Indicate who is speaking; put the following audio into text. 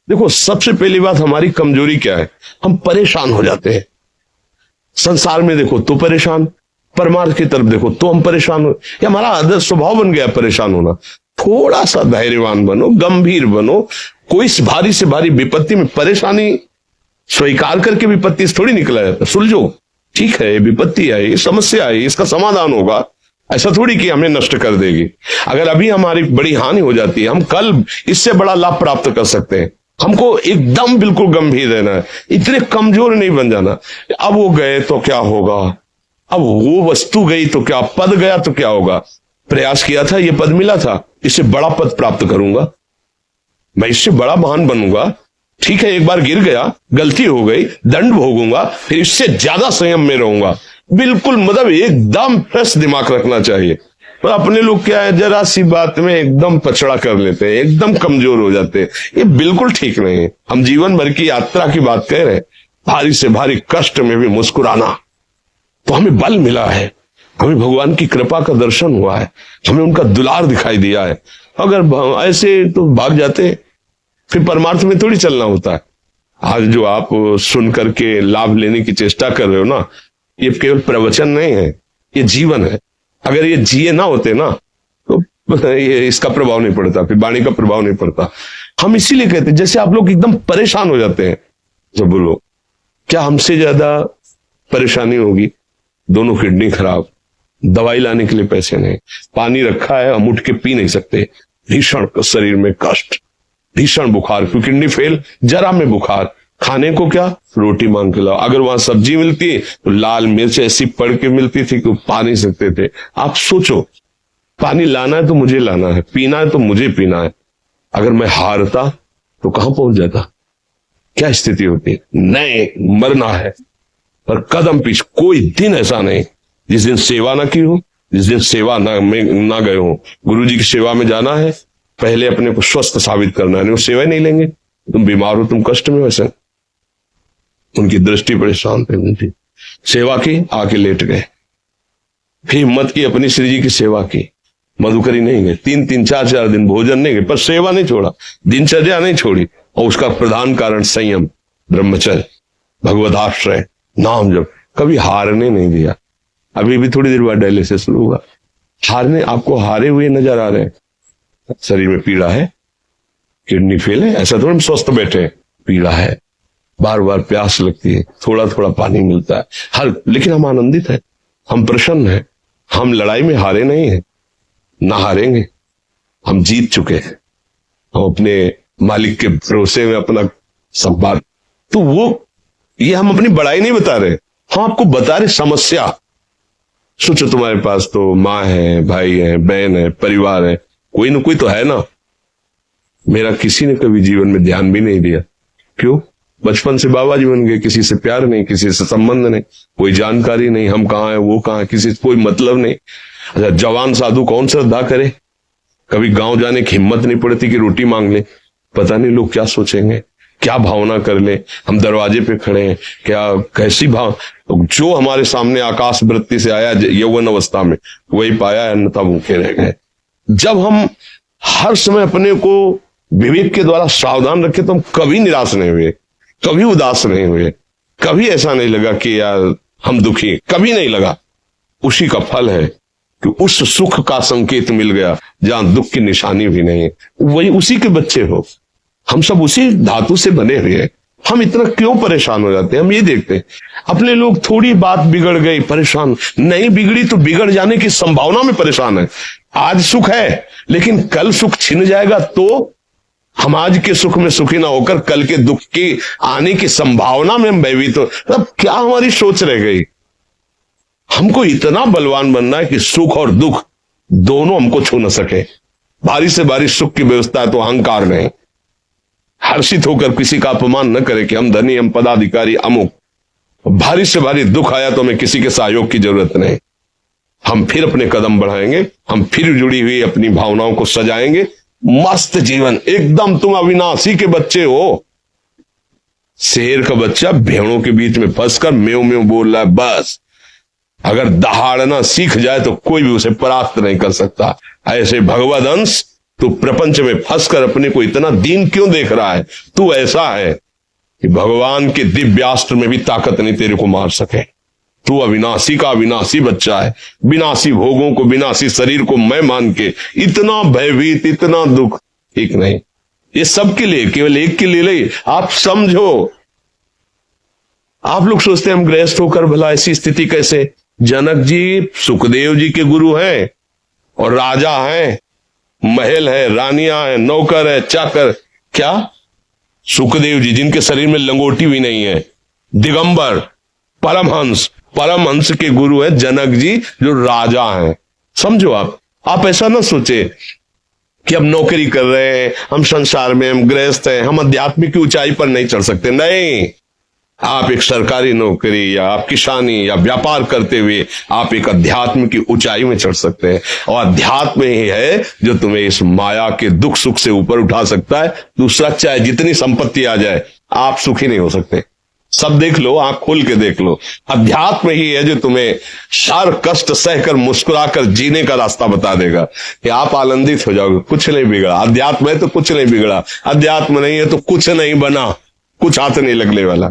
Speaker 1: देखो, सबसे पहली बात हमारी कमजोरी क्या है, हम परेशान हो जाते हैं। संसार में देखो तो परेशान, परमार्थ की तरफ देखो तो हम परेशान हो, ये हमारा आदत स्वभाव बन गया परेशान होना। थोड़ा सा धैर्यवान बनो, गंभीर बनो। कोई भारी से भारी विपत्ति में परेशानी स्वीकार करके विपत्ति से थोड़ी निकला जाता। सुलझो, ठीक है ये विपत्ति है, ये समस्या है, इसका समाधान होगा, ऐसा थोड़ी कि हमें नष्ट कर देगी। अगर अभी हमारी बड़ी हानि हो जाती है, हम कल इससे बड़ा लाभ प्राप्त कर सकते हैं। हमको एकदम बिल्कुल गंभीर रहना है, इतने कमजोर नहीं बन जाना। अब वो गए तो क्या होगा, अब वो वस्तु गई तो क्या, पद गया तो क्या होगा, प्रयास किया था ये पद मिला था, इससे बड़ा पद प्राप्त करूंगा, मैं इससे बड़ा महान बनूंगा। ठीक है, एक बार गिर गया, गलती हो गई, दंड भोगूंगा, फिर इससे ज्यादा संयम में रहूंगा। बिल्कुल मतलब एकदम फ्रेश दिमाग रखना चाहिए। पर अपने लोग क्या है, जरा सी बात में एकदम पछड़ा कर लेते हैं, एकदम कमजोर हो जाते हैं। ये बिल्कुल ठीक नहीं है। हम जीवन भर की यात्रा की बात कह रहे हैं, भारी से भारी कष्ट में भी मुस्कुराना, तो हमें बल मिला है, हमें भगवान की कृपा का दर्शन हुआ है, हमें उनका दुलार दिखाई दिया है। अगर ऐसे तो भाग जाते, फिर परमार्थ में थोड़ी चलना होता है। आज जो आप सुन करके लाभ लेने की चेष्टा कर रहे हो ना, ये केवल प्रवचन नहीं है, ये जीवन है। अगर ये जिए ना होते ना तो ये इसका प्रभाव नहीं पड़ता, फिर वाणी का प्रभाव नहीं पड़ता। हम इसीलिए कहते हैं, जैसे आप लोग एकदम परेशान हो जाते हैं, तो बोलो क्या हमसे ज्यादा परेशानी होगी? दोनों किडनी खराब, दवाई लाने के लिए पैसे नहीं, पानी रखा है हम उठ के पी नहीं सकते, भीषण शरीर में कष्ट, भीषण बुखार, क्योंकि किडनी फेल, जरा में बुखार, खाने को क्या, रोटी मांग के लाओ। अगर वहां सब्जी मिलती तो लाल मिर्च ऐसी पड़ के मिलती थी कि पा नहीं सकते थे। आप सोचो, पानी लाना है तो मुझे लाना है, पीना है तो मुझे पीना है। अगर मैं हारता तो कहां पहुंच जाता, क्या स्थिति होती? नहीं, मरना है, पर कदम पीछे। कोई दिन ऐसा नहीं जिस दिन सेवा ना की हो, जिस दिन सेवा ना गए हो। गुरु जी की सेवा में जाना है, पहले अपने को स्वस्थ साबित करना है, नहीं वो सेवा ही नहीं लेंगे। तुम बीमार हो, तुम कष्ट में, वैसे उनकी दृष्टि बड़ी शांत है, उनकी सेवा की, आके लेट गए। फिर हिम्मत की, अपनी श्री जी की सेवा की, मधुकरी नहीं गए, 3-3 4-4 दिन भोजन नहीं गए, पर सेवा नहीं छोड़ा, दिनचर्या नहीं छोड़ी। और उसका प्रधान कारण संयम, ब्रह्मचर्य, भगवदाश्रय, नाम जप, कभी हारने नहीं दिया। अभी भी थोड़ी देर बाद डायलिसिस शुरू हुआ, हारने, आपको हारे हुए नजर आ रहे हैं। शरीर में पीड़ा है, किडनी फेल है, ऐसा थोड़ा हम स्वस्थ बैठे हैं, पीड़ा है, बार बार प्यास लगती है, थोड़ा थोड़ा पानी मिलता है, हर, लेकिन हम आनंदित है, हम प्रसन्न हैं, हम लड़ाई में हारे नहीं हैं, ना हारेंगे, हम जीत चुके हैं, हम अपने मालिक के भरोसे में अपना संपाद। तो वो, ये हम अपनी बड़ाई नहीं बता रहे, हम आपको बता रहे समस्या। सोचो तुम्हारे पास तो माँ है, भाई है, बहन है, परिवार है, कोई ना कोई तो है ना। मेरा किसी ने कभी जीवन में ध्यान भी नहीं दिया, क्यों? बचपन से बाबा जी बन गए, किसी से प्यार नहीं, किसी से संबंध नहीं, कोई जानकारी नहीं, हम कहाँ है वो कहाँ है, किसी से कोई मतलब नहीं। अच्छा, जवान साधु कौन श्रद्धा करे? कभी गांव जाने की हिम्मत नहीं पड़ती कि रोटी मांग ले, पता नहीं लोग क्या सोचेंगे, क्या भावना कर ले। हम दरवाजे पे खड़े हैं, क्या कैसी भाव, जो हमारे सामने आकाश वृत्ति से आया यौवन अवस्था में वही पाया, अन्यथा भूखे रह गए। जब हम हर समय अपने को विवेक के द्वारा सावधान रखे तो हम कभी निराश नहीं हुए, कभी उदास नहीं हुए, कभी ऐसा नहीं लगा कि यार हम दुखी, कभी नहीं लगा। उसी का फल है कि उस सुख का संकेत मिल गया जहां दुख की निशानी भी नहीं है, वही उसी के बच्चे हो। हम सब उसी धातु से बने हुए हैं। हम इतना क्यों परेशान हो जाते हैं? हम ये देखते हैं अपने लोग, थोड़ी बात बिगड़ गई परेशान, नहीं बिगड़ी तो बिगड़ जाने की संभावना में परेशान है। आज सुख है लेकिन कल सुख छिन जाएगा, तो हम आज के सुख में सुखी ना होकर कल के दुख की आने की संभावना में हम भयभीत हो। अब क्या हमारी सोच रह गई? हमको इतना बलवान बनना है कि सुख और दुख दोनों हमको छू न सके। भारी से भारी सुख की व्यवस्था है तो अहंकार नहीं, हर्षित होकर किसी का अपमान न करे कि हम धनी, हम पदाधिकारी, अमुक। भारी से भारी दुख आया तो हमें किसी के सहयोग की जरूरत नहीं, हम फिर अपने कदम बढ़ाएंगे, हम फिर जुड़ी हुई अपनी भावनाओं को सजाएंगे। मस्त जीवन एकदम, तुम अविनाशी के बच्चे हो। शेर का बच्चा भेड़ों के बीच में फंसकर म्यों म्यों बोल रहा है, बस अगर दहाड़ना सीख जाए तो कोई भी उसे परास्त नहीं कर सकता। ऐसे भगवद अंश तू प्रपंच में फंसकर अपने को इतना दीन क्यों देख रहा है? तू ऐसा है कि भगवान के दिव्यास्त्र में भी ताकत नहीं तेरे को मार सके। तू अविनाशी का अविनाशी बच्चा है। विनाशी भोगों को, विनाशी शरीर को मैं मान के इतना भयभीत, इतना दुख, ठीक नहीं। ये सबके लिए, केवल एक के लिए नहीं। आप समझो, आप लोग सोचते हैं हम गृहस्थ होकर भला ऐसी स्थिति कैसे? जनक जी सुखदेव जी के गुरु हैं और राजा हैं, महल है, रानियां हैं, नौकर है, चाकर। क्या सुखदेव जी जिनके शरीर में लंगोटी भी नहीं है, दिगंबर, परमहंस, परमहंस के गुरु है जनक जी जो राजा हैं। समझो, आप ऐसा ना सोचे कि हम नौकरी कर रहे हैं, हम संसार में, हम गृहस्थ हैं, हम आध्यात्मिक की ऊंचाई पर नहीं चढ़ सकते। नहीं, आप एक सरकारी नौकरी या आप किसानी या व्यापार करते हुए आप एक अध्यात्म की ऊंचाई में चढ़ सकते हैं। और अध्यात्म ही है जो तुम्हें इस माया के दुख सुख से ऊपर उठा सकता है। दूसरा, चाहे जितनी संपत्ति आ जाए, आप सुखी नहीं हो सकते। सब देख लो, आंख खोल के देख लो। अध्यात्म ही है जो तुम्हें हर कष्ट सहकर मुस्कुराकर जीने का रास्ता बता देगा कि आप आनंदित हो जाओगे। कुछ नहीं बिगड़ा। अध्यात्म है तो कुछ नहीं बिगड़ा, अध्यात्म नहीं है तो कुछ नहीं बना, कुछ हाथ नहीं लगने वाला।